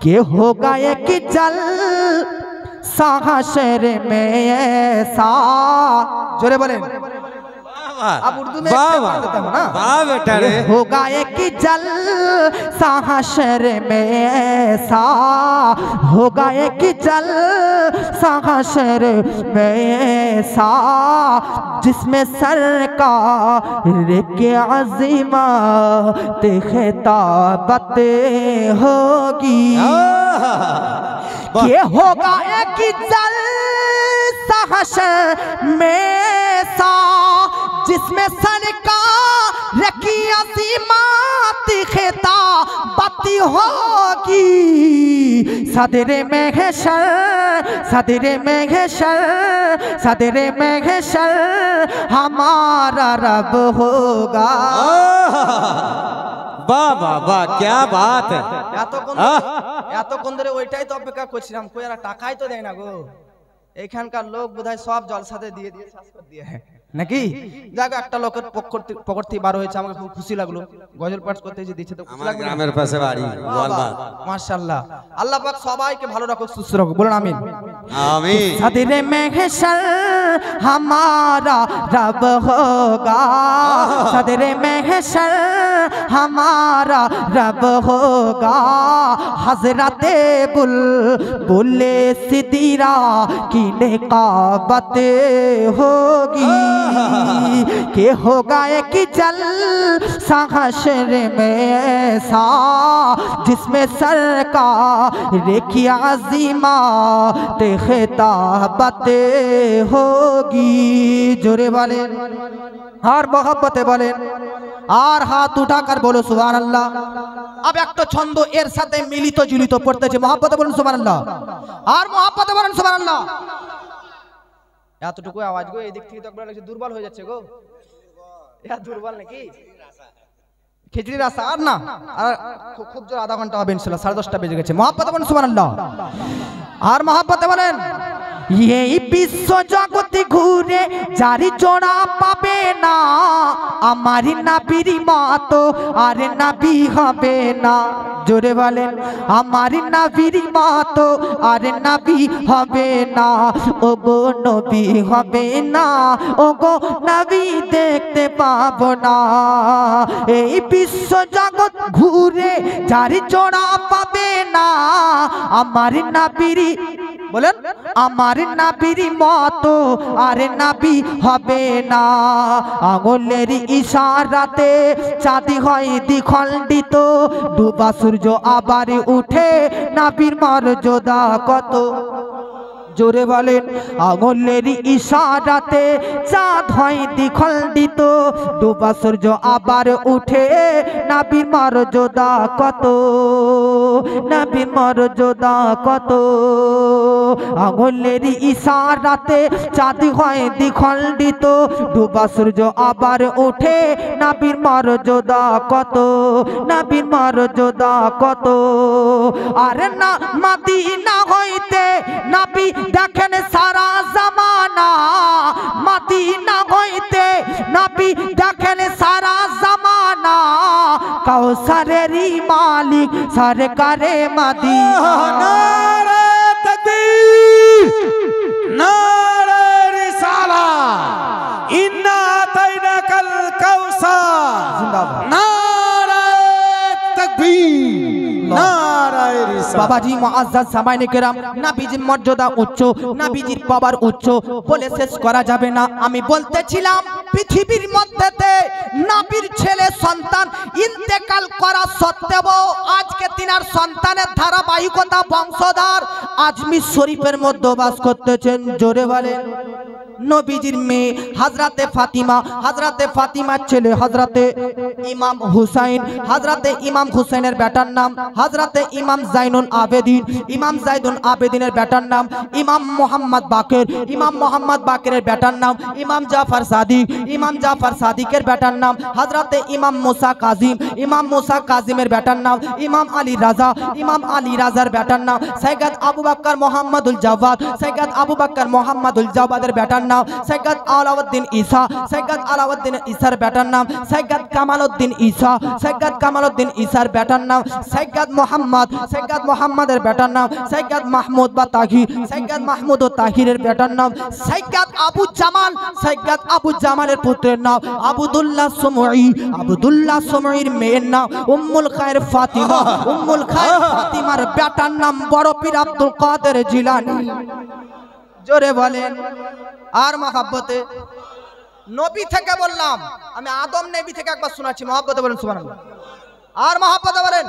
के होगा एक जल हशर में ऐसा, जोरे बोले अब उर्दू में देता हूँ ना, होगा एक जल हशर में ऐसा, होगा एक जल हशर में ऐसा, जिसमें सरकार के अज़ीमत खिताबत होगी। ये होगा एक जल हशर में ऐसा, जिसमें सरकार की अज़ीमत खिताबत होगी। सदरे महशर, सदरे महशर, सदरे महशर हमारा रब होगा। वाह वाह वाह, क्या बात है। এতক্ষণ ধরে ওইটাই তো অপেক্ষা করছিলাম, কই আর টাকাই তো দেয় না গো। এখানকার লোক বোধহয় সব জলসাতে দিয়ে দিয়ে শেষ করে দিয়ে নাকি। যাক, একটা লোকের পকেট থেকে বার হয়েছে, আমাকে খুব খুশি লাগলো। গজল পাঠ করতে যে দিচ্ছে তো আমার গ্রামের পাশে বাড়ি গোয়ালবাগ। মাশাআল্লাহ, আল্লাহ পাক সবাইকে ভালো রাখুক, সুস্থ রাখুক, বলুন আমিন আমিন। सदरे महशर हमारा रब होगा, सदरे महशर हमारा रब होगा। हजरते बुलबुले सिदीरा की निकाबत होगी। के होगा एक जल हशर में ऐसा, जिसमें सरकार की अज़ीमत खिताबत होगी। जोरे वाले और मोहब्बते बोले और हाथ उठाकर बोलो सुभान अल्लाह। अब एक तो छंद एर साथे मिलित जुलित पड़ते मोहब्बते बोलें सुभान अल्लाह, और मोहब्बते बोलें सुभान अल्लाह। এতটুকু আওয়াজ গো, এই দিক থেকে তো একবার লাগছে দুর্বল হয়ে যাচ্ছে গো। এটা দুর্বল নাকি খিচড়ির রাস্তা? আর না, আর খুব জোর আধা ঘন্টা হবে ইনশাআল্লাহ, 10:30 বেজে গেছে। মোহাব্বতে বলেন সুবহানাল্লাহ, আর মোহাব্বতে বলেন এই বিশ্ব জগৎ ঘুরে যারি জোড়া পাবে না, আমার নবীর মতো আর নবী হবে না। জোরে বলেন আমার নবীর মতো আর নবী হবে না। ও গো নবী হবে না, ও গো নবী দেখতে পাবো না। এই বিশ্ব জগৎ ঘুরে যারি জোড়া পাবে না, আমার নবীর, বলেন আমার নবীর মতো আর নবী হবে না। আঙুলের ইশারাতে চাঁদ হয় দ্বিখণ্ডিত, ডুবা সূর্য আবার উঠে, নবীর মর্যাদা কত। জোরে বলেন আঙুলের ইশারাতে চাঁদ হয় দ্বিখণ্ডিত, ডুবা সূর্য আবার উঠে, নবীর মর্যাদা কত, নবীর মর্যাদা কত। আঙুলের ইশারাতে চাঁদ হয় দ্বিখণ্ডিত, ডুবা সূর্য আবার উঠে, নবীর মর্যাদা কত, নবীর মর্যাদা কত। আর না মদিনা হইতে নবী দেখেন সারা জামানা, মদিনা হইতে নবী দেখেন সারা জামানা। কাউসারেরই মালিক সরকারে মদিনা। নারে তাকবীর, নারে রিসালাত, ইন্না আতাইনাকাল কাউসার। জিন্দাবাদ। নারে তাকবীর, নারে রিসালাত। বাবাজি মুআজ্জাজ সামাইনে কেরাম, নবীজির মর্যাদা উচ্চ, নবীজির পাওয়ার উচ্চ, বলে শেষ করা যাবে না। আমি বলতেছিলাম পৃথিবীর মধ্যেতে নবীর ছেলে সন্তান ইন্তেকাল করা সত্ত্বেও আজকে তিনার সন্তানের ধারাবাহিকতা বংশধর আজমির শরীফের মধ্যে বাস করতেছেন। জোরে বলেন নবীজির মেয়ে হযরতে ফাতিমা, হযরতে ফাতিমার ছেলে হযরতে ইমাম হুসাইন, হযরতে ইমাম হুসাইনের বেটার নাম হযরতে ইমাম জাইনুল আবেদিন, ইমাম জাইনুল আবেদিনের বেটার নাম ইমাম মোহাম্মদ বাকের, ইমাম মোহাম্মদ বাকেরের বেটার নাম ইমাম জাফর সাদিক, ইমাম জাফর সাদিকের বেটার নাম হযরতে ইমাম মুসা কাজিম, ইমাম মুসা কাজিমের বেটার নাম ইমাম আলী রাজা, ইমাম আলী রাজার বেটার নাম সৈয়দ আবু বকর মোহাম্মদুল জাওয়াদ, সৈয়দ আবু বকর মোহাম্মদুল জাওয়াদের বেটার নাম সৈয়দ আলাউদ্দিন ঈসা, সৈয়দ আলাউদ্দিন ঈসার বেটার নাম সৈয়দ কামালউদ্দিন ঈসা, সৈয়দ কামালউদ্দিন ঈসার বেটার নাম সৈয়দ মোহাম্মদ, সৈয়দ মোহাম্মদের বেটার নাম সৈয়দ মাহমুদ বা তাহির, সৈয়দ মাহমুদ ও তাহিরের বেটার নাম সৈয়দ আবু জামাল, সৈয়দ আবু জামালের পুত্রের নাম আবদুল্লাহ সুমঈ, আবদুল্লাহ সুমঈর মেয়ের নাম উম্মুল খায়ের ফাতিমা, উম্মুল খায়ের ফাতিমার বেটার নাম বড় পীর আব্দুল কাদের জিলানী। জোরে বলেন। আর মহব্বতে নবী থেকে বললাম, আমি আদম নবী থেকে একবার শোনাচ্ছি, মহব্বতে বলেন সুবহানাল্লাহ। আর মহব্বতে বলেন।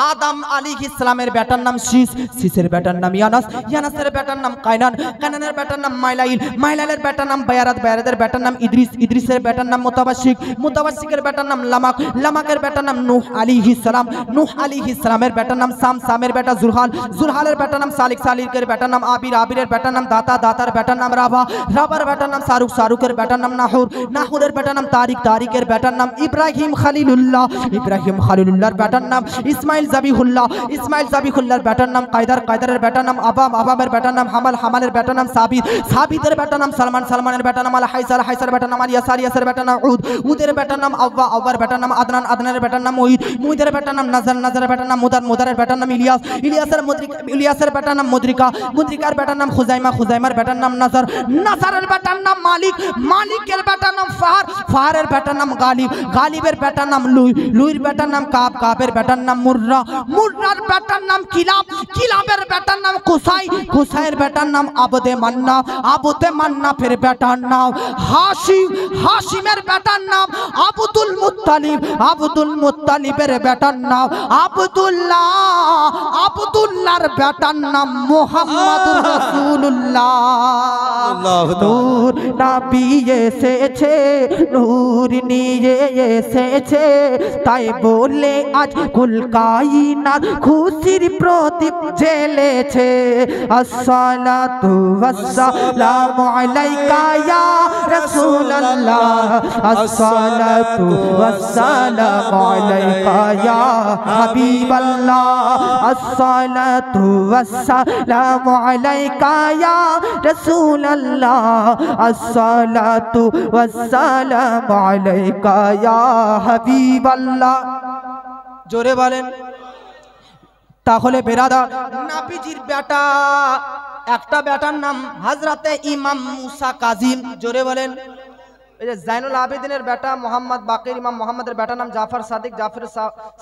আদম আলাইহিস সালামের বেটার নাম শীস, শীসের বেটার নাম ইয়ানাস, ইয়ানাসের বেটার নাম কায়নান, কায়নানের বেটার নাম মাইলাইল, মাইলাইলের বেটার নাম বায়ারাত, বায়ারাতের বেটার নাম ইদ্রিস, ইদ্রিসের বেটার নাম মুতাবাশশিক, মুতাবাশশিকের বেটার নাম লামাক, লামাকের বেটার নাম নূহ আলাইহিস সালাম, নূহ আলাইহিস সালামের বেটার নাম সাম, সামের বেটা জুরহাল, জুরহালের বেটার নাম সালিক, সালিকের বেটার নাম আবির, আবিরের বেটার নাম দাতা, দাতার বেটার নাম রাবা, রাবার বেটার নাম শাহরুখ, শাহরুখের বেটার নাম নাহুর, নাহুরের বেটার নাম তারিক, তারিকের বেটার নাম ইব্রাহিম খলিলুল্লাহ, ইব্রাহিম খলিলুল্লাহর বেটার নাম ইসমাইল জাবিহুল্লাহ, ইসমাইল জাবিহুল্লাহর বেটার নাম কায়দার, কায়দারের বেটার নাম আবাম, আবামের বেটার নাম হামাল, হামালের বেটার নাম সাবিত, সাবিতের বেটার নাম সালমান, সালমানের বেটার নাম আল হাইসার, হাইসার বেটার নাম আল ইয়াসার, ইয়াসের বেটার নাম উদ, উদের বেটার নাম আব্বা, আব্বার বেটার নাম আদনান, আদনানের বেটার নাম মুঈদ, মুঈদের বেটার নাম নাজার, নাজারের বেটার নাম মুদার, মুদারের বেটার নাম ইলিয়াস, ইলিয়াসের মুদ্রিকা, ইলিয়াসের বেটার নাম মুদ্রিকা, মুদ্রিকার বেটার নাম খুজাইমা, খুজাইমার বেটার নাম নাজার, নাজারের বেটার নাম মালিক, মালিকের বেটার নাম ফাহার, ফাহারের বেটার নাম গালিব, গালিবের বেটার নাম লুই, লুইর বেটার নাম কাব, কাবের বেটার নাম মুর্রা, মুর্রার বেটার নাম কিলাব, কিলাবের বেটার নাম কুসাই, কুসাইয়ের বেটার নাম আবদে মান্না, আবদে মান্না ফের বেটার নাম হাশিম, হাশিমের বেটার নাম আব্দুল মুত্তালিব, আব্দুল মুত্তালিবের বেটার নাম আব্দুল্লাহ, আব্দুল্লাহর বেটার নাম মুহাম্মাদুর রাসূলুল্লাহ। নূর নবী এসেছে, নূর নিয়ে এসেছে, তাই বলে আজ কুল কায়নাত খুশির প্রদীপ জ্বেলেছে। আসসালাতু ওয়াসসালামু আলাইকা ইয়া রাসূলুল্লাহ, আসসালাতু ওয়াসসালামু আলাইকা ইয়া হাবিবাল্লাহ, আসসালাতু ওয়াসসালামু আলাইকা ইয়া রাসূলুল্লাহ, আসসালাতু ওয়াসসালামু আলাইকা ইয়া হাবিবাল্লাহ। জোরে বলেন। তাহলে বেরাদার, নাবিজির বেটা, একটা বেটার নাম হযরতে ইমাম মুসা কাজিম। জোরে বলেন। এই যে জাইনুল আবেদিনের বেটা মোহাম্মদ বাকির, ইমাম মোহাম্মদের বেটার নাম জাফর সাদিক, জাফর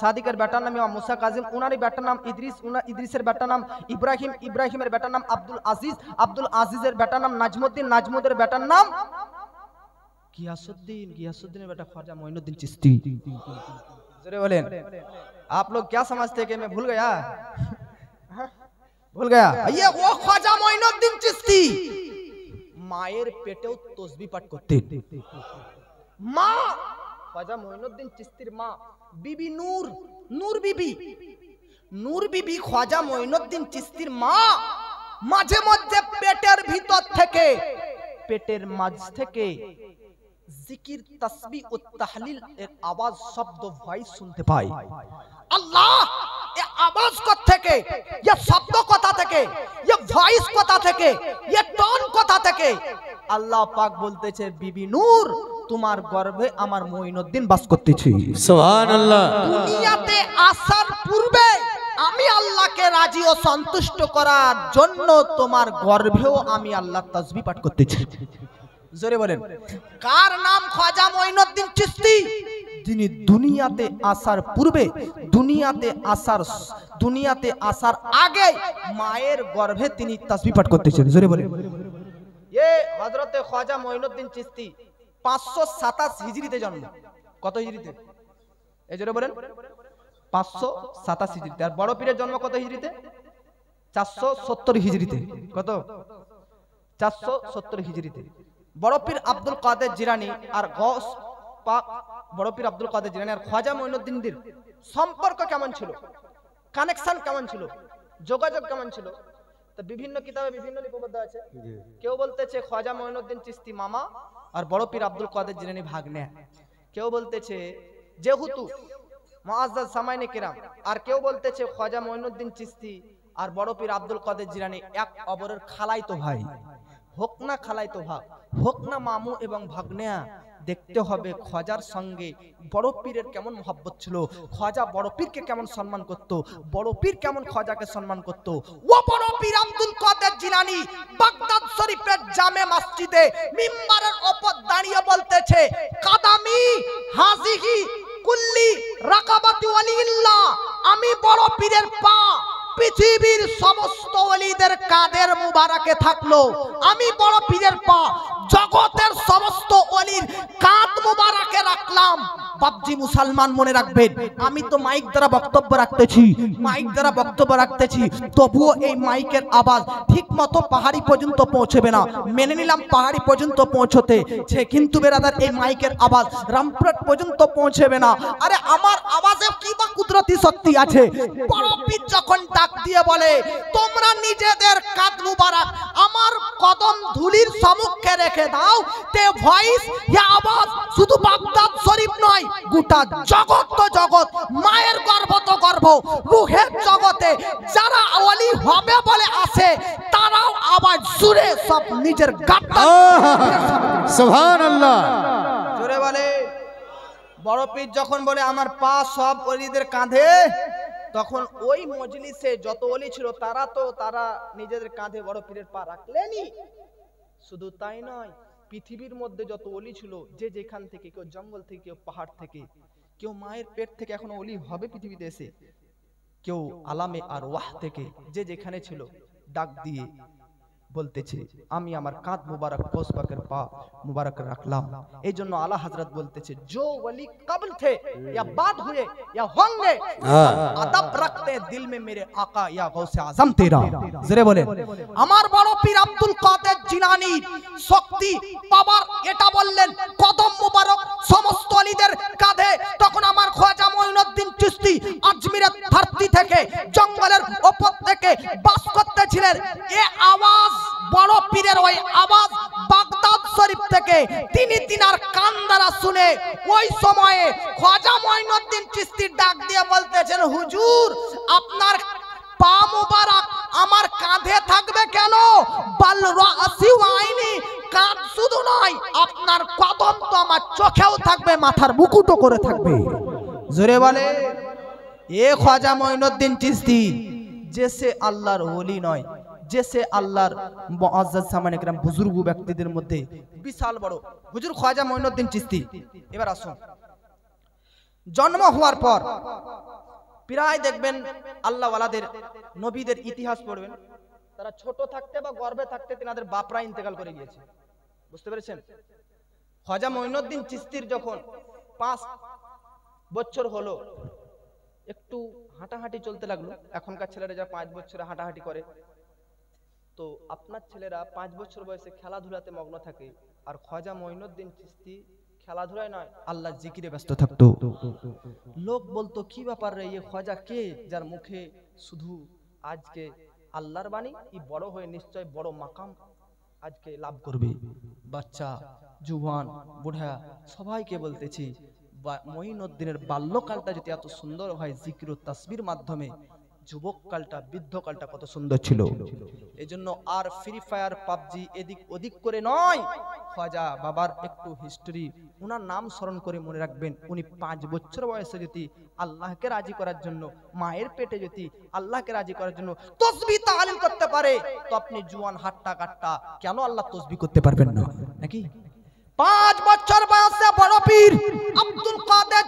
সাদিকের বেটার নাম ইমাম মুসা কাজিম, উনারই বেটার নাম ইদ্রিস, ইদ্রিসের বেটার নাম ইব্রাহিম, ইব্রাহিমের বেটার নাম আব্দুল আজিজ, আব্দুল আজিজের বেটার নাম নাজমুদ্দিন, নাজমুদের বেটার নাম গিয়াসউদ্দিন, গিयासुद्दीन बेटा ख्वाजा मोइनुद्दीन चिश्ती। जरूर बोलें। आप लोग क्या समझते कि मैं भूल गया? भूल गया? ये वो ख्वाजा मोइनुद्दीन चिश्ती मायर पेटेও तस्बीह पाठ করতেন। মা ख्वाजा मोइनुद्दीन चिश्तीর মা বিবি নূর, নূর বিবি, নূর বিবি ख्वाजा मोइनुद्दीन चिश्तीর মা মাঝে মধ্যে পেটের ভিতর থেকে, পেটের মাঝ থেকে जिकिर तस्बीह और तहलील एक आवाज शब्द वॉइस सुनते पाए। अल्लाह ये आवाज कोথা থেকে, ये शब्द कोথা থেকে, ये वॉइस कोথা থেকে, ये टोन कोথা থেকে আল্লাহ পাক বলতেছে বিবি নূর তোমার গর্ভে আমার মঈনুদ্দিন বাস করতেছে। সুবহানাল্লাহ। দুনিয়াতে আসার পূর্বে আমি আল্লাহকে রাজি ও সন্তুষ্ট করার জন্য তোমার গর্ভেও আমি আল্লাহর তাসবিহ পাঠ করতেছি। জোরে বলেন। কার নাম খ্বাজা মোইনুদ্দিন চিশতি? যিনি দুনিয়াতে আসার পূর্বে, দুনিয়াতে আসার আগে মায়ের গর্ভে তিনি তাসবিহ পাঠ করতেছেন। জোরে বলেন। ये হযরত খ্বাজা মোইনুদ্দিন চিশতি 527 হিজরিতে জন্ম। কত হিজরিতে? এই জোরে বলেন। 527 হিজরিতে। আর বড় পীরের জন্ম কত হিজরিতে? 470 হিজরিতে। কত? 470 হিজরিতে। বড় পীর আব্দুল কাদের জিলানী আর গৌস পাক বড় পীর আব্দুল কাদের জিলানী আর খ্বাজা মোইনুদ্দিনদের সম্পর্ক কেমন ছিল, কানেকশন কেমন ছিল, যোগাযোগ কেমন ছিল? তো বিভিন্ন কিতাবে বিভিন্ন লিপিবদ্ধ আছে। কেউ বলতেছে খ্বাজা মোইনুদ্দিন চিশতি মামা আর বড় পীর আব্দুল কাদের জিলানী ভাগ্নে। কেউ বলতেছে যেহেতু মুআজ্জাজ সামাইনে কিরাম, আর কেউ বলতেছে খ্বাজা মোইনুদ্দিন চিশতি আর বড় পীর আব্দুল কাদের জিলানী এক অপরের খালাইতো ভাই। হোক না খালাই তো ভাগ, হোক না মামু এবং ভাগ্নেয়া, দেখতে হবে খোঁজার সঙ্গে বড় পীরের কেমন মহব্বত ছিল, খোঁজা বড় পীরকে কেমন সম্মান করত, বড় পীর কেমন খোঁজাকে সম্মান করত। ও বড় পীর আব্দুল কাদের জিলানী বাগদাদ শরীফের জামে মসজিদে মিম্বারের উপর দাঁড়িয়ে বলতেছে, কাদামি হাজিহি কুল্লি রাকাবাতি ওয়ালিল্লাহ, আমি বড় পীরের পা পৃথিবীর সমস্ত ওলিদের কাদের মুবারাকে থাকলো, আমি বড় পীরের পা জগতের সমস্ত ওলির কাঁধ মুবারাকে রাখলাম। বাপজি মুসলমান মনে রাখবেন, আমি তো মাইক দ্বারা বক্তব্য রাখতেছি, তবুও এই মাইকের আওয়াজ ঠিক মতো পাহাড়ি পর্যন্ত পৌঁছবে না। মেনে নিলাম পাহাড়ি পর্যন্ত পৌঁছতে, কিন্তু বেরাদার এই মাইকের আওয়াজ রামপুরহাট পর্যন্ত পৌঁছবে না। আরে আমার আওয়াজে কি বা কুদরতি শক্তি আছে। বড় পীর যখন ডাক দিয়ে বলে, তোমরা নিজেদের কাঁধ মুবারক আমার কদম ধুলির সম্মুখে রেখে দাও, তে ভয়েস ইয়া আওয়াজ শুধু বাগদাদ শরীফ নয়, গোটা জগৎ তো জগৎ, মায়ের গর্ভ তো গর্ভ, রূহের জগতে যারা ওলি হবে বলে আসে, তারাও আওয়াজ শুনে সব নিজের গাটা সুবহানাল্লাহ জোরে বলে। বড় পীর যখন বলে আমার পা সব ওলিদের কাঁধে, তখন ওই মজলিসে যত ওলি ছিল তারা নিজেদের কাঁধে বড় পীরের পা রাখলেনি। শুধু তাই নয়, পৃথিবীর মধ্যে যত ওলি ছিল, যে যেখান থেকে, কেউ জঙ্গল থেকে, কেউ পাহাড় থেকে, কেউ মায়ের পেট থেকে এখনো ওলি হবে পৃথিবীতে এসে, কেউ আলামে আর ওয়াহ থেকে, যে যেখানে ছিল ডাক দিয়ে বলতেছে, আমি আমার কাঁধ মুবারক কোস পাকের পা मुबारक रखलाम। এই জন্য आला हजरत বলতেছে, जो वली कबल थे या बाद हुए या होंगे, अदब रखते दिल में मेरे आका या गौसे आजम तेरा। জোরে বলেন, আমার বড় পীর আব্দুল কাদের জিলানী শক্তি পাওয়ার এটা বললেন, কদম মুবারক সমস্ত ওলিদের কাঁধে। তখন আমার খাজা মঈনুদ্দিন চিশতি আজমিরের ধরতি থেকে, জঙ্গলের উপর থেকে বাস করতেছিলেন। এই আওয়াজ বড় পীরের ওই আওয়াজ বাগদাদ শরীফ থেকে তিনি তিনার কান দ্বারা শুনে, ওই সময়ে খাজা মঈনুদ্দিন চিশতি ডাক দিয়ে বলতেছেন, হুজুর আপনার পা মুবারক আমার কাঁধে থাকবে কেন? বাল রাসি ওয়াইনি, কাঁধ শুধু নয়, আপনার কদম তো আমার চোখেও থাকবে, মাথার মুকুটও করে থাকবে। জোরে বলে, এ খাজা মঈনুদ্দিন চিশতি জেসে আল্লাহর ওলি নয়, जैसे আল্লাহর মুআজ্জাজ সামানে کرام বুজুর্গ ব্যক্তিদের মধ্যে বিশাল বড় হুজুর খাজা মঈনুদ্দিন চিশতি। এবার আসুন, জন্ম হওয়ার পর প্রায় দেখবেন আল্লাহ ওয়ালাদের নবীদের ইতিহাস পড়বেন, তারা ছোট থাকতে বা গর্ভে থাকতে তিনাদের বাপরা ইন্তেকাল করে গিয়েছে। বুঝতে পেরেছেন? খাজা মঈনুদ্দিন চিশতির যখন 5 বছর হলো, একটু হাঁটাহাঁটি চলতে লাগলো। এখনকার ছেলেরা যা 5 বছরে হাঁটাহাঁটি করে, তো আপনার ছেলেরা 5 বছর বয়সে খেলাধুলাতে মগ্ন থাকে, আর খাজা মঈনুদ্দিন চিশতি খেলাধুলায় নয়, আল্লাহর জিকিরে ব্যস্ত থাকতো। লোক বলতো, কি ব্যাপার রে, এই খাজা কে যার মুখে শুধু আজকে আল্লাহর বাণী, এই বড় হয়ে নিশ্চয় বড় মাকাম আজকে লাভ করবে। বাচ্চা, জুয়ান, বুড়া সবাইকে বলতেছি, মঈনুদ্দিনের বাল্যকালটা যদি এত সুন্দর হয় জিকির ও তাসবির মাধ্যমে, যুবককালটা বৃদ্ধকালটা কত সুন্দর ছিল। এজন্য আর ফ্রি ফায়ার পাবজি এদিক ওদিক করে নয়, খাজা বাবার একটু হিস্ট্রি, ওনার নাম স্মরণ করে মনে রাখবেন। উনি 5 বছর বয়সে যদি আল্লাহকে রাজি করার জন্য, মায়ের পেটে যদি আল্লাহকে রাজি করার জন্য তাসবিহ তাহলিল করতে পারে, তো আপনি জুয়ান হাট্টা কাট্টা কেন আল্লাহ তাসবিহ করতে পারবেন না নাকি? 5 বছর বয়সে বড় পীর আব্দুল কাদের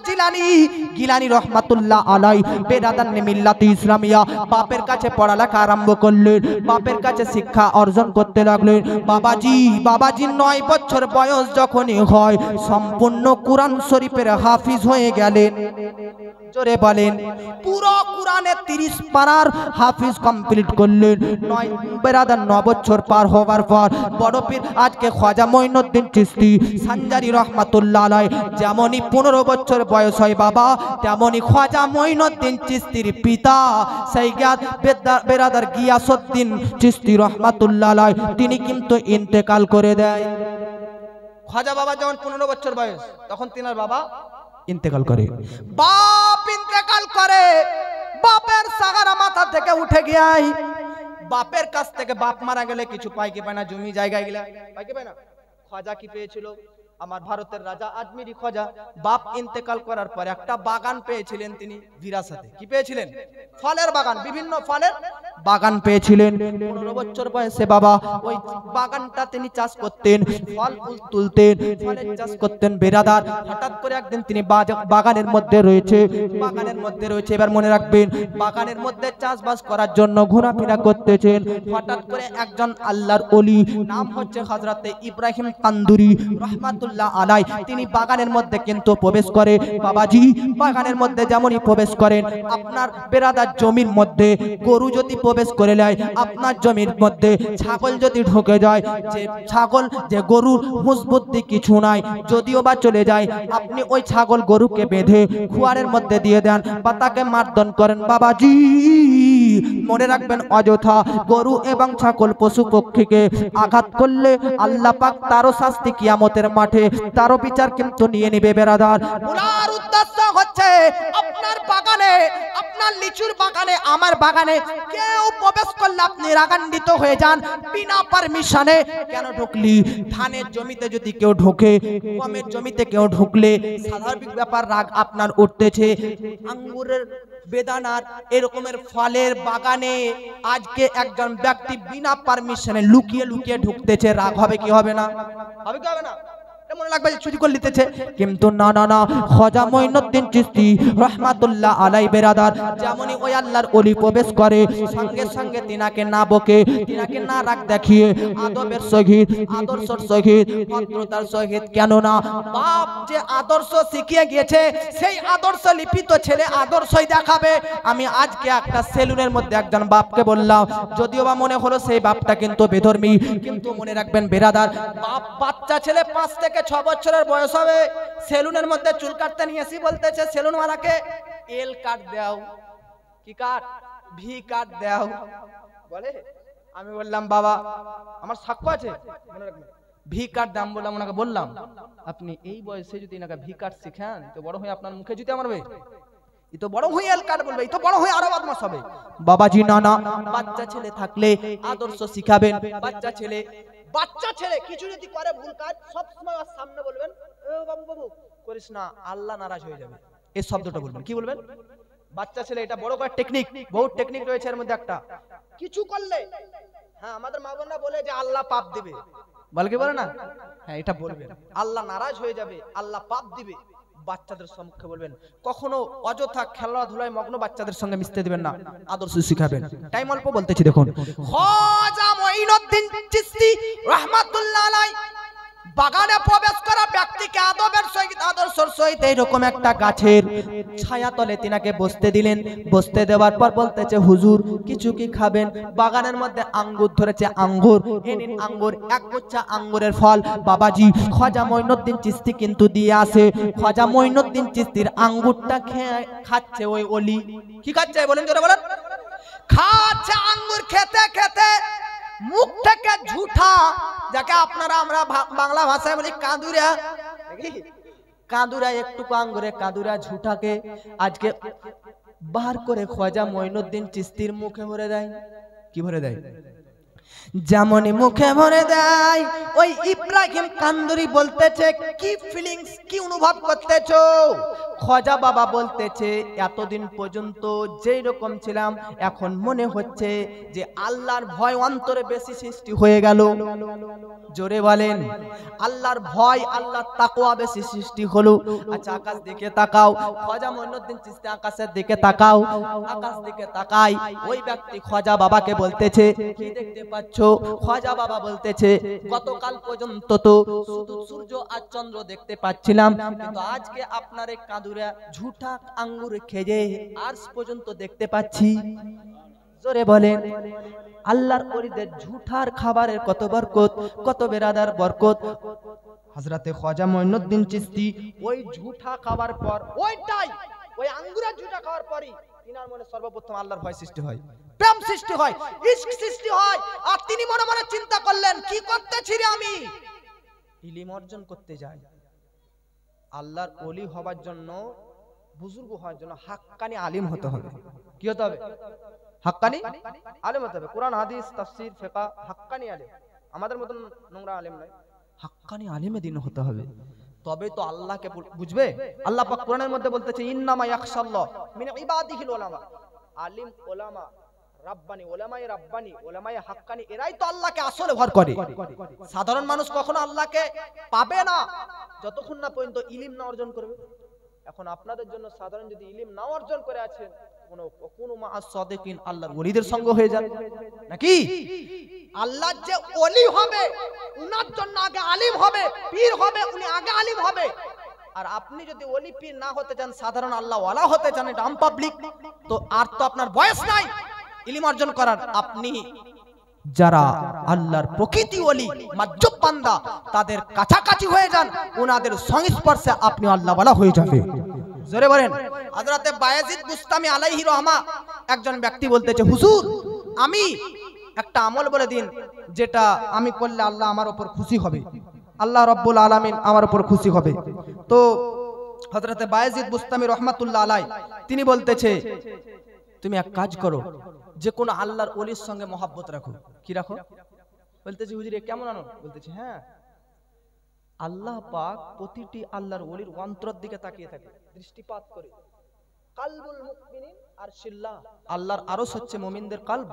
জিলানী রহমাতুল্লাহ আলাইহি বেরাদান মিল্লাত ইসলামিয়া বাপের কাছে পড়ালেখা আরম্ভ করলেন, বাপের কাছে শিক্ষা অর্জন করতে লাগলেন। বাবাজি 9 বছর বয়স যখনই হয়, সম্পূর্ণ কুরআন শরীফের হাফিজ হয়ে গেলেন। জোরে বলেন, পুরো কোরআনে 30 পারার হাফিজ কমপ্লিট করলেন। 9 বছর পার হওয়ার পর বড় পীর আজকে খাজা মঈনুদ্দিন চিশতি সানজারি রহমাতুল্লাহ আলাইহি যেমনই 15 বছর বয়স হয় বাবা, তেমনই খাজা মঈনুদ্দিন চিশতির পিতা সৈয়দ বেরাদার গিয়াসউদ্দিন চিশতি রহমাতুল্লাহ আলাইহি তিনি কিন্তু ইন্তেকাল করে দেয়। খাজা বাবা যখন 15 বছর বয়স, তখন তিনার বাবা ইন্তেকাল করে। বাপ ইন্তেকাল করে, বাপের সাগারা মাথা থেকে উঠে গিয়ে বাপের কাছ থেকে, বাপ মারা গেলে কিছু পায় কি পায় না, জমি জায়গায় গেলে পায় কি পায় না। খাজা কি পেয়েছিল, আমার ভারতের রাজা আজমিরি খাজা, বাপ ইন্তেকাল করার পর একটা বাগান পেয়েছিলেন তিনি বিরাসতে। কি পেয়েছিলেন? ফলের বাগান, বিভিন্ন ফলের বাগান পেয়েছিলেন। 15 বছর বয়সে বাবা ওই বাগানটা তিনি চাষ করতেন, ফল তুলতেন, ফলের চাষ করতেন বেরাদার। হঠাৎ করে একদিন তিনি বাগানের মধ্যে রয়েছে, এবার মনে রাখবেন, বাগানের মধ্যে চাষবাস করার জন্য ঘোরাফেরা করতেছেন। হঠাৎ করে একজন আল্লাহর ওলি, নাম হচ্ছে হযরতে ইব্রাহিম কান্দুরি রহমাতুল্লাহ আলাই, তিনি বাগানের মধ্যে কিন্তু প্রবেশ করে। বাবাজি বাগানের মধ্যে যেমনই প্রবেশ করেন, আপনার বেরাদার জমির মধ্যে গরু যদি প্রবেশ করে নেয়, আপনার জমির মধ্যে ছাগল যদি ঢুকে যায়, যে ছাগল যে গরুর হুঁশবুদ্ধি কিছু নাই, যদিও বা চলে যায়, আপনি ওই ছাগল গরুকে বেঁধে খুয়ারের মধ্যে দিয়ে দেন বা তাকে মারধর করেন। বাবাজি মনে রাখবেন, অযথা গরু এবং ছাগল পশু পক্ষীকে আঘাত করলে আল্লাহ পাক তারও শাস্তি কিয়ামতের মাঠে, তারও বিচার কিন্তু নিয়ে নেবে বেরাদার। ওনার উদ্দেশ্য হচ্ছে আপনার বাগানে, আপনার লিচুর বাগানে, আমার বাগানে কেউ প্রবেশ করলে আপনি রাগান্বিত হয়ে যান বিনা পারমিশনে। কেন ঢুকলি? ধানের জমিতে যদি কেউ ঢোকে, গমের জমিতে কেউ ঢুকলে স্বাভাবিক ব্যাপার, রাগ আপনার উঠতেছে। আঙ্গুরের, বেদানার, এরকমের ফলের বাগানে আজকে একজন ব্যক্তি বিনা পারমিশনে লুকিয়ে লুকিয়ে ঢুকতেছে, রাগ হবে কি হবে না? হবে কি হবে না? মনে লাগবে চুরি করে নিতেছে, কিন্তু না না না, খাজা মঈনুদ্দিন চিশতি রহমাতুল্লাহ আলাই বেরাদার যেমনই ওই আল্লাহর ওলি প্রবেশ করে, সঙ্গে সঙ্গে তিনাকে না বকে, তিনাকে না রাগ দেখিয়ে আদবের সহিত, আদর্শের সহিত, ভদ্রতার সহিত, কেননা বাপ যে আদর্শ শিখিয়ে গিয়েছে, সেই আদর্শ লিপিত ছেলে আদর্শই দেখাবে। আমি আজকে একটা সেলুনের মধ্যে একজন বাপকে বললাম, যদিও বা মনে হলো সেই বাপটা কিন্তু বেধর্মী, কিন্তু মনে রাখবেন বেরাদার, বাপ বাচ্চা ছেলে 5 থেকে 6 বছরের বয়স হবে, সেলুনের মধ্যে চুল কাটতে নিয়ে এসে বলতেছে সেলুনওয়ালাকে, এল কাট দাও। কি কাট? ভি কাট দাও বলে। আমি বললাম বাবা আমার সাক্ষ্য আছে, মনে রাখবেন, ভি কাট দাম বললাম, ওনাকে বললাম আপনি এই বয়সে যদি এনাকে ভি কাট শিখান, তো বড় হয়ে আপনার মুখে জুতে মারবে, এই তো বড় হয়ে এল কাট বলবে, এই তো বড় হয়ে আরো বদমাশ হবে। বাবাজি না না, বাচ্চা ছেলে থাকলে আদর্শ শিখাবেন। বাচ্চা ছেলে কিছু যদি করে ভুল কাজ, সব সময় ওর সামনে বলবেন, ও বাবু বাবু করিস না, আল্লাহ নারাজ হয়ে যাবে, এই শব্দটা বলবেন। কি বলবেন? বাচ্চা ছেলে, এটা বড় করে টেকনিক, বহুত টেকনিক রয়েছে এর মধ্যে। একটা কিছু করলে, হ্যাঁ আমাদের মা বোনরা বলে যে আল্লাহ পাপ দিবে, বলে কি বলে না, হ্যাঁ এটা বলবেন, আল্লাহ নারাজ হয়ে যাবে, আল্লাহ পাপ দিবে, বাচ্চাদের সম্মুখে বলবেন। কখনো অযথা খেলাধুলায় মগ্ন বাচ্চাদের সঙ্গে মিশতে দিবেন না, আদর্শ শিখাবেন। টাইম অল্প বলতেছি, দেখুন খাজা মঈনুদ্দিন চিশতি রাহমাতুল্লাহ আলাইহি বাগানে প্রবেশ করা ব্যক্তিকে আদবের সহিত, আদর্শের সহিত এইরকম একটা গাছের ছায়া তলে তিনাকে বসতে দিলেন। বসতে দেওয়ার পর বলতেছে, হুজুর কিছু কি খাবেন? বাগানের মধ্যে আঙ্গুর ধরেছে, আঙ্গুর এ নিন, আঙ্গুর, এক গুচ্ছা আঙ্গুরের ফল। বাবাজি খাজা মঈনুদ্দিন চিশতি কিন্তু দিয়ে আসে। খাজা মঈনুদ্দিন চিশতির আঙ্গুরটা খাচ্ছে ওই ওলি। কি খাচ্ছে বলেন, জোরে বলেন। খাচ্ছে আঙ্গুর, খেতে খেতে মুখ থেকে ঝুঠা, যাকে আপনারা আমরা বাংলা ভাষায় বলি কাঁদুরা, কাঁদুরা, একটু আঙ্গুরে কাঁদুরা ঝুঠাকে আজকে বার করে খাজা মঈনুদ্দিন চিশতির মুখে ভরে দেয়। কি ভরে দেয়? যেমনই মুখে ভরে দেয়, ওই ইব্রাহিম কান্দুরি বলতেছে, কি ফিলিংস, কি অনুভব করতেছো? খাজা বাবা বলতেছে, এতদিন পর্যন্ত যেই রকম ছিলাম, এখন মনে হচ্ছে যে আল্লাহর ভয় অন্তরে বেশি সৃষ্টি হয়ে গেল। জোরে বলেন, আল্লাহর ভয়, আল্লাহর তাকওয়া বেশি সৃষ্টি হলো। আচ্ছা আকাশ দিকে তাকাও। খাজা মঈনুদ্দিন চিশতি আকাশের দিকে তাকাও। আকাশ দিকে তাকাই, ওই ব্যক্তি খাজা বাবাকে বলতেছে, কি দেখতে পাচ্ছ? খাজা বাবা বলতেছে, গতকাল পর্যন্ত তো শুধু সূর্য আর চন্দ্র দেখতে পাচ্ছিলাম, কিন্তু আজকে আপনার এই কাঁদুরা ঝুঠা আঙ্গুর খেয়ে আজ পর্যন্ত দেখতে পাচ্ছি। জোরে বলেন, আল্লাহর ওলিদের ঝুঠার খাবারের কত বরকত, কত বেরাদার বরকত। হযরতে খাজা মঈনুদ্দিন চিশতি ওই ঝুঠা খাবার পর, ওইটাই ওই আঙ্গুরের ঝুঠা খাওয়ার পরই তিনার মনে সর্বপ্রথম আল্লাহর ভয় সৃষ্টি হয়, প্রেম সৃষ্টি হয়, ইশক সৃষ্টি হয়। আর তিনি মনে মনে চিন্তা করলেন, কি করতেছি রে আমি? ইলম অর্জন করতে যাই। আল্লাহর ওলি হবার জন্য, বুজুর্গ হওয়ার জন্য হাক্কানি আলিম হতে হবে। কি হতে হবে? হাক্কানি আলেম হতে হবে, কোরআন হাদিস তাফসীর ফিকহ হাক্কানি আলেম, আমাদের মতন নোংরা আলেম নয়, হাক্কানি আলেমে দিন হতে হবে। তবে তো আল্লাহকে বুঝবে। আল্লাহ পাক কোরআনের মধ্যে বলতেছে ইন্নামা ইয়াখশাল্লাহ মিন ইবাদিহিল উলামা। আলিম ওলামা রাব্বানি, ওলামায়ে রাব্বানি, ওলামায়ে হাক্কানি, এরাই তো আল্লাহকে আসলে ভর করে। সাধারণ মানুষ কখনো আল্লাহকে পাবে না যতক্ষণ না পর্যন্ত ইলম না অর্জন করবে। এখন আপনাদের জন্য সাধারণ যদি ইলম না অর্জন করে আছেন, কোনো মাআস সাদিকিন, আল্লাহর ওলিদের সঙ্গ হয়ে যান নাকি? আল্লাহর যে ওলি হবে উনার জন্য আগে আলিম হবে, পীর হবে উনি আগে আলিম হবে। আর আপনি যদি ওলি পীর না হতে চান, সাধারণ আল্লাহ ওয়ালা হতে চান, এটা আম পাবলিক, তো আর তো আপনার বয়স নাই ইলম অর্জন করার। আপনি যারা আল্লাহর প্রকৃতি ওলি মাজ্জুব বান্দা তাদের কাছাকাছি হয়ে যান, ওনাদের সংস্পর্শে আপনি আল্লাহ ওয়ালা হয়ে যাবেন। জোরে বলেন। হযরতে বায়েজিদ বুস্তামি আলাইহি রহমা একজন ব্যক্তি বলতেছে, হুজুর আমি একটা আমল বলে দিন যেটা আমি করলে আল্লাহ আমার উপর খুশি হবে, আল্লাহ রাব্বুল আলামিন আমার উপর খুশি হবে। তো হযরতে বায়েজিদ বুস্তামি রহমাতুল্লাহ আলাই তিনি বলতেছে, তুমি এক কাজ করো, যে কোনো আল্লাহর ওলির সঙ্গে মহব্বত রাখো। কি রাখো? বলতেছে হুজুর এ কেমন আনো? বলতেছে হ্যাঁ, আল্লাহ পাক প্রতিটি আল্লাহর ওলির অন্তরের দিকে তাকিয়ে থাকে, দৃষ্টিপাত করে। কালবুল মুমিনিন আরশিল্লাহ, আল্লাহর আরশ হচ্ছে মুমিনদের কলব।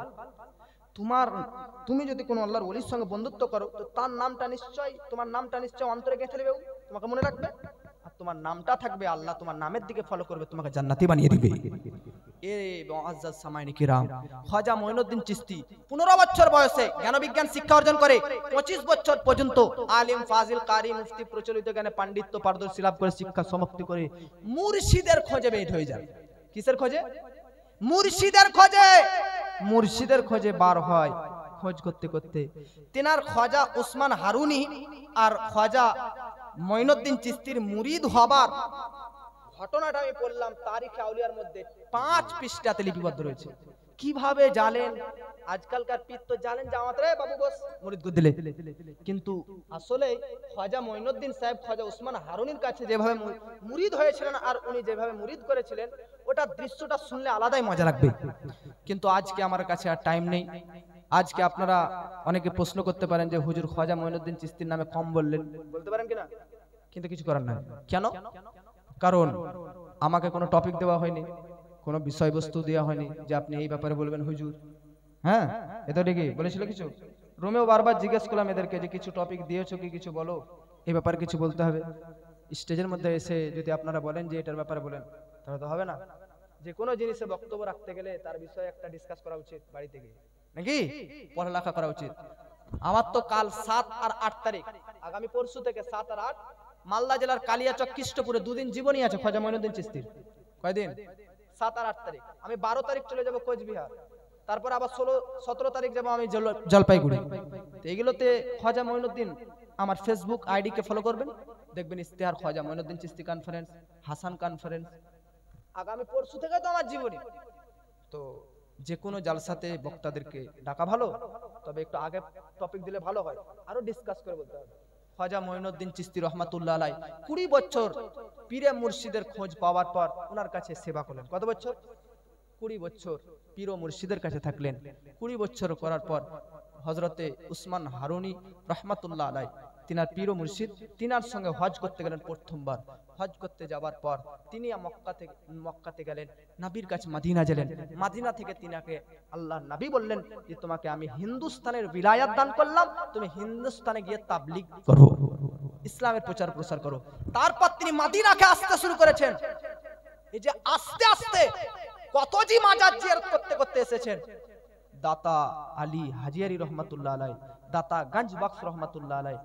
তুমি যদি কোনো আল্লাহর ওলির সঙ্গে বন্ধুত্ব করো, তো তার নামটা নিশ্চয়, তোমার নামটা নিশ্চয় অন্তরে গেঁথে নেবে, তোমাকে মনে রাখবে, আর তোমার নামটা থাকবে, আল্লাহ তোমার নামের দিকে ফলো করবে, তোমাকে জান্নাতি বানিয়ে দিবে। এ মুআজ্জাজ সামাইনি কিরাম, খাজা মঈনুদ্দিন চিশতি 15 বছর বয়সে জ্ঞান বিজ্ঞান শিক্ষা অর্জন করে 25 বছর পর্যন্ত আলিম ফাজিল কারি মুফতি প্রচলিত জ্ঞানে পাণ্ডিত্য পারদর্শী লাভ করে শিক্ষা সমাপ্তি করে মুর্শিদের খোঁজে বের হয়ে যায়। কিসের খোঁজে? মুর্শিদের খোঁজে। মুর্শিদের খোঁজে বার হয়। খোঁজ করতে করতে তেনার খাজা ওসমান হারুনি আর খাজা মঈনুদ্দিন চিশতির মুরিদ হবার ঘটনাটা আমি বললাম তারিখে আউলিয়ার মধ্যে 5 পৃষ্ঠাতে লিপিবদ্ধ রয়েছে। কিভাবে জানেন? আজকালকার পীর তো জানেন জামাত রে বাবু বস মুরিদ করে দিলে, কিন্তু আসলে খাজা মঈনুদ্দিন সাহেব খাজা ওসমান হারুনির কাছে যেভাবে মুরিদ হয়েছিলেন আর উনি যেভাবে মুরিদ করেছিলেন, ওটা দৃশ্যটা শুনলে আলাদাই মজা লাগবে। কিন্তু আজকে আমার কাছে আর টাইম নেই। আজকে আপনারা অনেকে প্রশ্ন করতে পারেন যে হুজুর খাজা মঈনুদ্দিন চিশতির নামে কম বললেন, বলতে পারেন কিনা? কিন্তু কিছু করার নাই। কেন? কারণ আমাকে কোনো টপিক দেওয়া হয়নি, কোনো বিষয়বস্তু দেওয়া হয়নি যে আপনি এই ব্যাপারে বলবেন হুজুর। হ্যাঁ, এটা ঠিকই বলেছিল কিছু। রুমেও বারবার জিজ্ঞেস করলাম এদেরকে যে কিছু টপিক দিয়েছো কি, কিছু বলো, এই ব্যাপারে কিছু বলতে হবে। স্টেজের মধ্যে এসে যদি আপনারা বলেন যে এটার ব্যাপারে বলেন, তাহলে তো হবে না। যে কোনো জিনিসে বক্তব্য রাখতে গেলে তার বিষয়ে একটা ডিসকাস করা উচিত, বাড়িতে গিয়ে নাকি পড়ালেখা করা উচিত। আমার তো কাল 7 আর 8 তারিখ, আগামী পরশু থেকে 7 আর 8 মালদা জেলার কালিয়াচক কৃষ্ণপুরে 2 দিন জীবনী আছে খাজা মঈনুদ্দিন চিশতির। কয়দিন? 7 আর 8 তারিখ। আমি 12 তারিখ চলে যাব কোচবিহার, তারপর আবার 16-17 তারিখ যাব আমি জলপাইগুড়ি। তো এইগুলোতে খাজা মঈনুদ্দিন আমার ফেসবুক আইডি কে ফলো করবেন, দেখবেন ইশতেহার খাজা মঈনুদ্দিন চিশতি কনফারেন্স, হাসান কনফারেন্স। আগামী পরশু থেকে তো আমার জীবনী। তো যে কোনো জালসাতে বক্তাদেরকে ডাকা ভালো, তবে একটু আগে টপিক দিলে ভালো হয়, আরো ডিসকাস করে বলতে হবে। খাজা মঈনুদ্দিন চিশতি রহমাতুল্লাহ আলাই 20 বছর পীরে মুর্শিদের খোঁজ পাওয়ার পর ওনার কাছে সেবা করলেন। কত বছর? 20 বছর পীর ও মুর্শিদের কাছে থাকলেন। 20 বছর করার পর হযরতে উসমান হারুনি রহমাতুল্লাহ আলাই তিনার পীর ও মুর্শিদ তিনার সঙ্গে হজ করতে গেলেন প্রথমবার। হজ করতে যাওয়ার পর তিনি মক্কাতে গেলেন, নবীর কাছে মদিনা গেলেন। মদিনা থেকে তিনাকে আল্লাহর নবী বললেন যে তোমাকে আমি হিন্দুস্তানের বিলায়াত দান করলাম, তুমি হিন্দুস্তানে গিয়ে তাবলীগ করো, ইসলামের প্রচার প্রসার করো। তারপর তিনি মদিনাকে আসতে শুরু করেছেন। এই যে আস্তে আস্তে কত জি মাজার জিয়ারত করতে করতে এসেছেন। দাতা আলী হাজিয়ারি রহমাতুল্লাহ আলাই, দাতা গঞ্জ বক্স রহমাতুল্লাহ আলাই,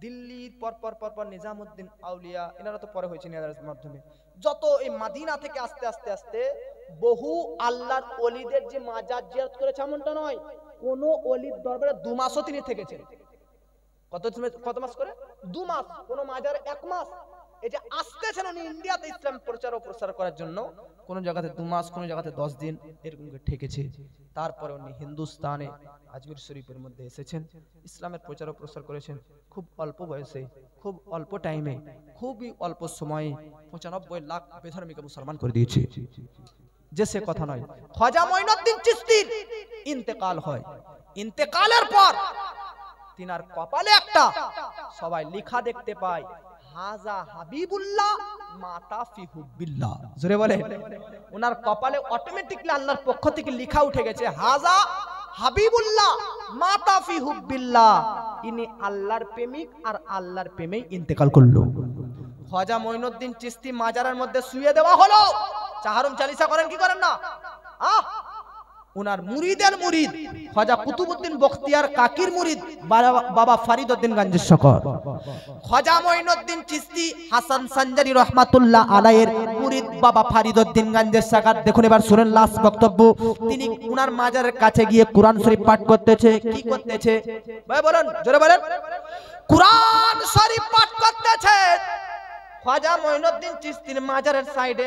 দিল্লির পর নিজামউদ্দিন আউলিয়া, এনারা তো পরে হয়েছে এনাদের মাধ্যমে। যত এই মদিনা থেকে আস্তে আস্তে আস্তে বহু আল্লাহর ওলিদের যে মাজার জিয়ারত করেছে এমনটা নয়, কোন ওলির দরবারে 2 মাসও তিনি থেকেছেন। কত মাস করে? 2 মাস। কোন মাজারে 1 মাস। এই যে আসতেছেন উনি ইন্ডিয়াতে ইসলাম প্রচার ও প্রসার করার জন্য, কোন জায়গাতে 2 মাস, কোন জায়গাতে 10 দিন এরকম করে ঠেকেছে। তারপরে উনি হিন্দুস্তানে আজমির শরীফের মধ্যে এসেছেন, ইসলামের প্রচার ও প্রসার করেছেন। খুব অল্প বয়সে, খুব অল্প টাইমে, খুবই অল্প সময়ে 95 লাখ বেধর্মীকে মুসলমান করে দিয়েছে। যে সে কথা নয়। খাজা মঈনুদ্দিন চিশতির ইন্তেকাল হয়। ইন্তেকালের পর তিনার কপালে একটা সবাই লেখা দেখতে পায়, হাজা হাবিবুল্লাহ মাতা ফি হুব্বিল্লাহ। জোরে বলে, ওনার কপালে অটোমেটিকলি আল্লাহর পক্ষ থেকে লেখা উঠে গেছে, হাজা হাবিবুল্লাহ মাতা ফি হুব্বিল্লাহ, ইনি আল্লাহর প্রেমিক আর আল্লাহর প্রেমেই ইন্তেকাল করলো। খাজা মঈনুদ্দিন চিশতি মাজারের মধ্যে শুয়ে দেওয়া হলো। চাহারুম চালিসা করেন কি করেন না? উনার মুরিদের মুরিদ খাজা কুতুবউদ্দিন বখতিয়ার কাকির মুরিদ বাবা ফরিদউদ্দিন গঞ্জের শকর, খাজা মঈনুদ্দিন চিশতি হাসান সানজারি রহমাতুল্লাহ আলাইহির মুরিদ বাবা ফরিদউদ্দিন গঞ্জের শকর। দেখুন এবার শুনেন লাস্ট বক্তব্য। তিনি উনার মাজারের কাছে গিয়ে কোরআন শরীফ পাঠ করতেছে। কি করতেছে ভাই বলেন, জোরে বলেন। কোরআন শরীফ পাঠ করতেছে। খাজা মঈনুদ্দিন চিশতির মাজারের সাইডে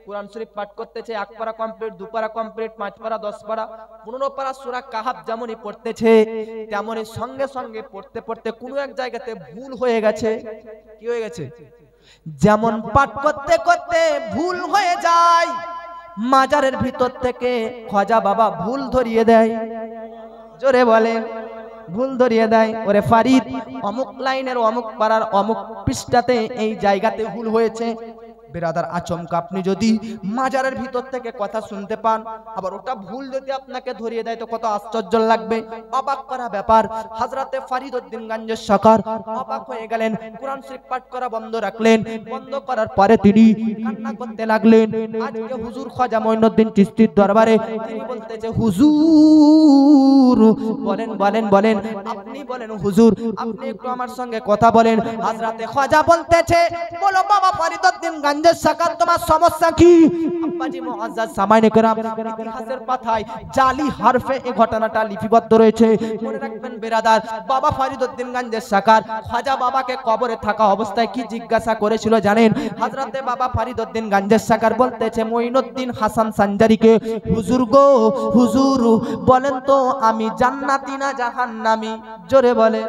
কোরআন শরীফ পাঠ করতেছে। 1 পারা কমপ্লিট, 2 পারা কমপ্লিট, 5 পারা, 10 পারা, 15 পারা সূরা কাহাফ যেমনই পড়তেছে, তেমনই সঙ্গে সঙ্গে পড়তে পড়তে কোনো এক জায়গাতে ভুল হয়ে গেছে। কি হয়ে গেছে? যেমন পাঠ করতে করতে ভুল হয়ে যায়, মাজারের ভিতর থেকে খাজা বাবা ভুল ধরিয়ে দেয়। জোরে বলেন, ভুল ধরিয়ে দেয়, ওরে ফারিদ অমুক লাইনের অমুক পারার অমুক পৃষ্ঠাতে এই জায়গাতে ভুল হয়েছে। বেরাদার আচমকা আপনি যদি মাজারের ভিতর থেকে কথা শুনতে পান, আবার ওটা ভুল যদি আপনাকে ধরিয়ে দেয় তো কত আশ্চর্য লাগবে, অবাক করা ব্যাপার। হযরতে ফরিদউদ্দিন গঞ্জের শকর অবাক হয়ে গেলেন। কোরআন শরীফ পাঠ করা বন্ধ রাখলেন। বন্ধ করার পরে তিনি কান্না করতে লাগলেন। আজকে হুজুর খাজা মঈনুদ্দিন চিশতির দরবারে তিনি বলতেছে, হুজুর বলেন বলেন বলেন, আপনি বলেন হুজুর, আপনি একটু আমার সঙ্গে কথা বলেন। হযরতে খাজা বলতেছে, বলো বাবা ফরিদউদ্দিন গঞ্জের শকর, তোমার সমস্যা কি? আব্বাজি মুআজ্জাজ সামাইনে কেরাম, ইতিহাসের পাতায় জালি হরফে এই ঘটনাটা লিপিবদ্ধ রয়েছে। মনে রাখবেন বেরাদার, বাবা ফরিদউদ্দিন গঞ্জের শকর খাজা বাবাকে কবরে থাকা অবস্থায় কি জিজ্ঞাসা করেছিল জানেন? হযরতে বাবা ফরিদউদ্দিন গঞ্জের শকর বলতেছে মঈনুদ্দিন হাসান সানজারিকে, হুজুর গো হুজুর, বলেন তো আমি জান্নাতি না জাহান্নামী? জোরে বলে।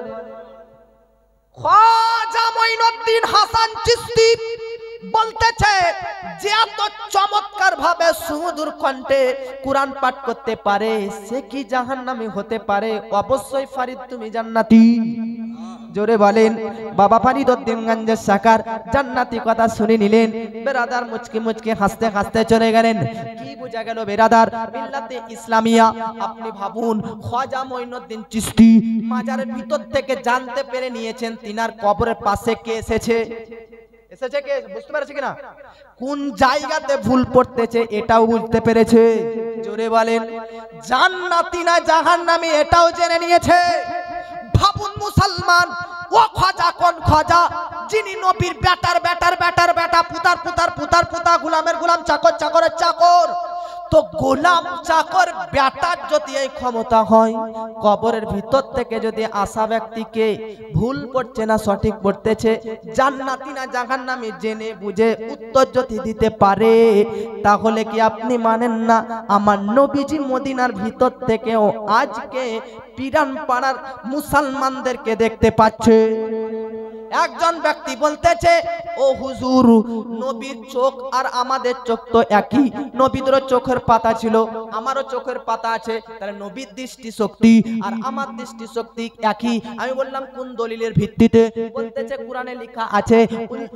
খাজা মঈনুদ্দিন হাসান চিশতি বলতেছে, যে এত চমৎকার ভাবে সুমধুর কণ্ঠে কোরআন পাঠ করতে পারে সে কি জাহান্নামী হতে পারে? অবশ্যই ফারিদ তুমি জান্নাতি। জোরে বলেন। বাবা ফরিদউদ্দিন গঞ্জের শকর জান্নাতি কথা শুনে নিলেন। বেরাদার মুচকি মুচকি হাসতে হাসতে চলে গেলেন। কি বোঝা গেল বেরাদার? মিল্লাতে ইসলামিয়া। আপনি ভাবুন, খাজা মঈনুদ্দিন চিশতি মাজারের ভিতর থেকে জানতে পেরে নিয়েছেন তিনার কবরের পাশে কে এসেছে। এসেছে কে? বুঝতে পেরেছে কিনা? কোন জায়গাতে ভুল পড়তেছে এটাও বুঝতে পেরেছে। জোরে বলেন। জান্নাতি না জাহান্নামী এটাও জেনে নিয়েছে। ভাবুন মুসলমান, ও খাজা কোন খাজা? যিনি নবীর বেটার বেটার বেটার বেটা, পুতার পুতার পুতার পুতা, গোলামের গোলাম, চাকর চাকরের চাকর। তো গোলাম চাকর বেটার যদি এই ক্ষমতা হয়, কবরের ভিতর থেকে যদি আসা ব্যক্তিকে ভুল পড়ছে না সঠিক পড়তেছে, জান্নাতি না জাহান্নামী জেনে বুঝে উত্তর যদি দিতে পারে, তাহলে কি আপনি মানেন না আমার নবীজি মদিনার ভিতর থেকেও আজকে পিরান পাড়ার মুসলমানদেরকে দেখতে পাচ্ছে? একজন ব্যক্তি বলতেছে, ও হুজুর, নবীর চোখ আর আমাদের চোখ তো একই। নবীদের চোখের পাতা ছিল, আমারও চোখের পাতা আছে, তাহলে নবীর দৃষ্টি শক্তি আর আমার দৃষ্টি শক্তি একই। আমি বললাম কোন দলিলের ভিত্তিতে? বলতেছে কোরআনে লেখা আছে,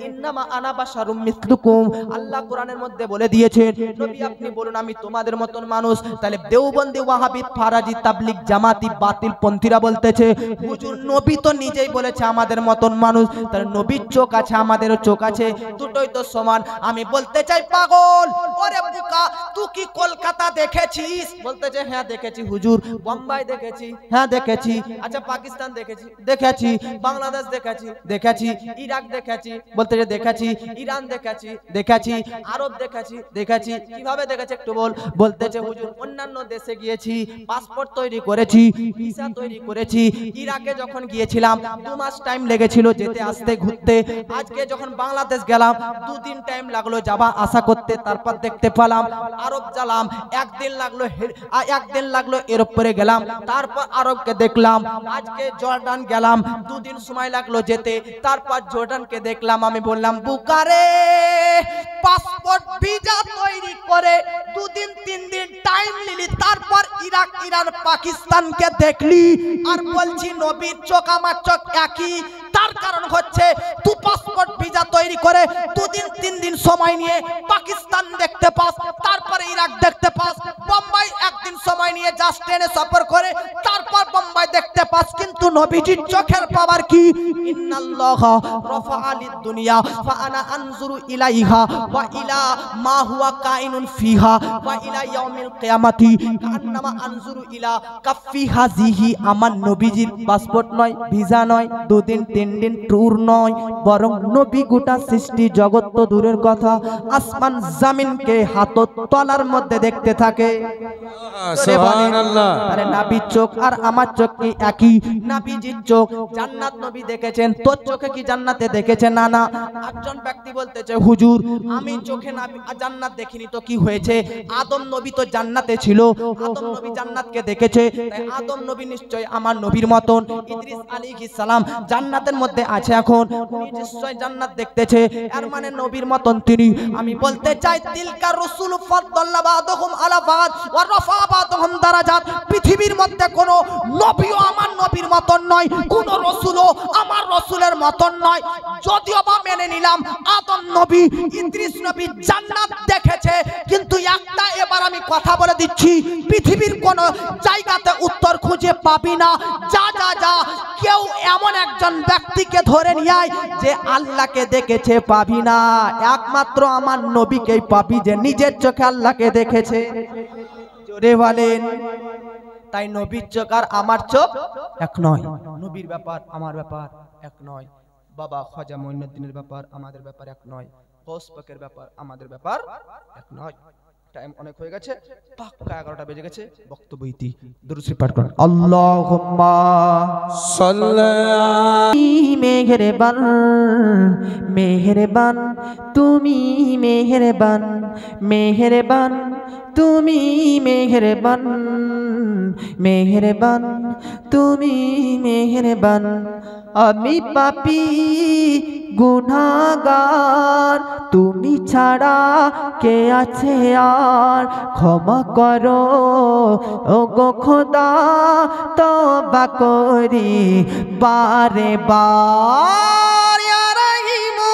ইন্নামা আনা বাশারুম মিসলুকুম। আল্লাহ কোরআনের মধ্যে বলে দিয়েছেন, নবী আপনি বলুন আমি তোমাদের মতন মানুষ। তাহলে দেওবন্দি, ওয়াহাবি, ফারাজি, তাবলিগ, জামাতি, বাতিল পন্থীরা বলতেছে, হুজুর নবী তো নিজেই বলেছে আমাদের মতন মানুষ, তাহলে নবীর চোখ আছে আমাদেরও চোখ আছে, দুটোই তো সমান। আমি বলতে চাই পাগল, ওরে বোকা, তুই কি কলকাতা দেখেছিস? বলতেছে হ্যাঁ দেখেছি হুজুর। বোম্বাই দেখেছি? হ্যাঁ দেখেছি। আচ্ছা পাকিস্তান দেখেছি? দেখেছি। বাংলাদেশ দেখেছি? দেখেছি। ইরাক দেখেছি? বলতেছে দেখেছি। ইরান দেখেছি? দেখেছি। আরব দেখেছি? দেখেছি। কিভাবে দেখেছি একটু বল? বলতেছে হুজুর অন্যান্য দেশে গিয়েছি, পাসপোর্ট তৈরি করেছি, ভিসা তৈরি করেছি। ইরাকে যখন গিয়েছিলাম 2 মাস টাইম লেগেছিল যেতে। ঘুরতে আসতে ঘুরতে আজকে যখন বাংলাদেশ গেলাম, দুদিন টাইম লাগলো যাবা আসা করতে, তারপর দেখতে পেলাম আরব গেলাম, একদিন লাগলো এরপরে গেলাম, তারপর আরবকে দেখলাম। আজকে জর্ডান গেলাম, দুদিন সময় লাগলো যেতে, তারপর জর্ডানকে দেখলাম। আমি বললাম বুকারে পাসপোর্ট ভিসা তৈরি করে দুদিন তিন দিন টাইম নিলি, তারপর ইরাক ইরান পাকিস্তানকে দেখলি আর বলছি নবীর চোখ আমার চোখ একই। তার কারণ হচ্ছে তুই পাসপোর্ট ভিসা তৈরি করে দুদিন তিন দিন সময় নিয়ে পাকিস্তান দেখতে পাস, তারপরে ইরাক দেখতে পাস, বোম্বাই একদিন সময় নিয়ে জাস্ট ট্রেনে সফর করে তারপর বোম্বাই দেখতে পাস, কিন্তু নবীজির চোখের পাওয়ার কি? ইন্নাল্লাহ রাফা লিদ দুনিয়া ফাআনা আনজুরু ইলাইহা ওয়া ইলা মা হুয়া কাইনুন ফিহা ওয়া ইলা ইয়াউমিল কিয়ামাতি কান্নামা আনজুরু ইলা কাফি হাজিহি। আমার নবীজির পাসপোর্ট নয়, ভিসা নয়, দুদিন তিন দিন ট্যুর নয়, বরং নবী গোটা সৃষ্টি জগৎ তো দূরের কথা আসমান জমিনকে হাত তলার মধ্যে দেখতে থাকে। সুবহানাল্লাহ। আরে নবীর চোখ আর আমার চোখ কি একই? নবীজির চোখ জান্নাত নবী দেখেছেন, তোর চোখে কি জান্নাতে দেখেছেন? না না। একজন ব্যক্তি বলতেছে হুজুর আমি চোখে জান্নাত দেখিনি, তো কি হয়েছে? আদম নবী তো জান্নাতে ছিল, আদম নবী জান্নাতকে দেখেছে, তাই আদম নবী নিশ্চয় আমার নবীর মতন। ইদ্রিস আলাইহিস সালাম জান্নাতের মধ্যে আছে, এখন উনি নিশ্চয় জান্নাত দেখতেছে, এর মানে নবীর মতন তিনি। আমি বলতে চাই তিলকা রাসূল ফাদ্দাল্লা বাদহুম আলা বাদ ওয়া রাফা বাদহুম দারাজাত। পৃথিবীর মধ্যে কোন নবীও আমার নবীর মতন নয়, কোন রাসূলও আমার রাসূলের মতন নয়। যদিও বা মেনে নিলাম আদম নবী ইদ্রিস নবী জান্নাত দেখেছে, কিন্তু একটা এবার আমি কথা বলে দিচ্ছি, পৃথিবীর কোন জায়গাতে উত্তর খুঁজে পাবি না। যা যা যা কেউ এমন একজন ব্যক্তিকে ধরে নিয়ে আয় যে আল্লাহকে দেখেছে, পাবি না। একমাত্র আমার নবীকেই পাবি যে নিজের চোখে আল্লাহকে দেখেছে। জোরে বলেন। তাই নবীর চোখ আর আমার চোখ এক নয়, নবীর ব্যাপার আমার ব্যাপার এক নয়, বাবা খাজা মঈনুদ্দিনের ব্যাপার আমাদের ব্যাপার এক নয়, গৌস পাকের ব্যাপার আমাদের ব্যাপার এক নয়। টাইম অনেক হয়ে গেছে, পাক্কা 11টা বেজে গেছে, বক্তব্য ইতি। দুরূদ শরীফ পাঠ করুন। আল্লাহুম্মা সাল্লি মেহেরবান মেহেরবান তুমি মেহেরবান মেহেরবান তুমি মেহেরবান মেহেরবান তুমি মেহেরবান। আমি পাপী গুনাহগার, তুমি ছাড়া কে আছে আর? ক্ষমা করো ও গো খোদা, তওবা করি বারে বার। ইয়া রহিমু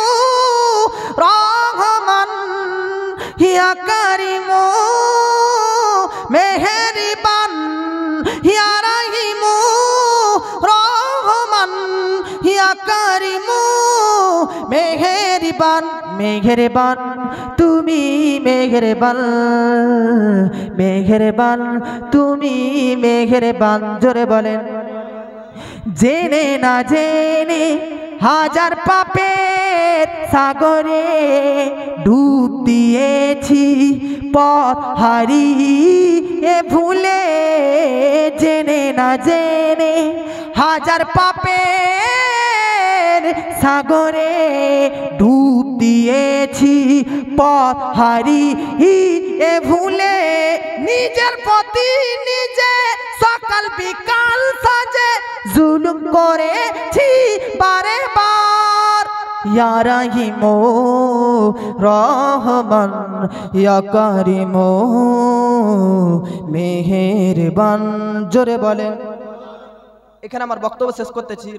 রহমান ইয়া কারিমু মেহেরবান, ইয়া রহিমু রহমান ইয়া কারিমু মেহেরবান মেহেরবান তুমি মেহেরবান মেহেরবান তুমি মেহেরবান। জোরে বলেন। জেনে না জেনে হাজার পাপের সাগরে ডুব দিয়েছি, পথ হারিয়ে ভুলে। জেনে না জেনে হাজার পাপের সাগরে ডুব দিয়েছি, পথ হারিয়ে ভুলে। নিজের প্রতি নিজে সকাল বিকাল সাজে জুলুম করেছি বারে বার। ইয়া রহিমু রহমান ইয়া কারিমু মেহেরবান। জোরে বলেন। এখানে আমার বক্তব্য শেষ করতেছি।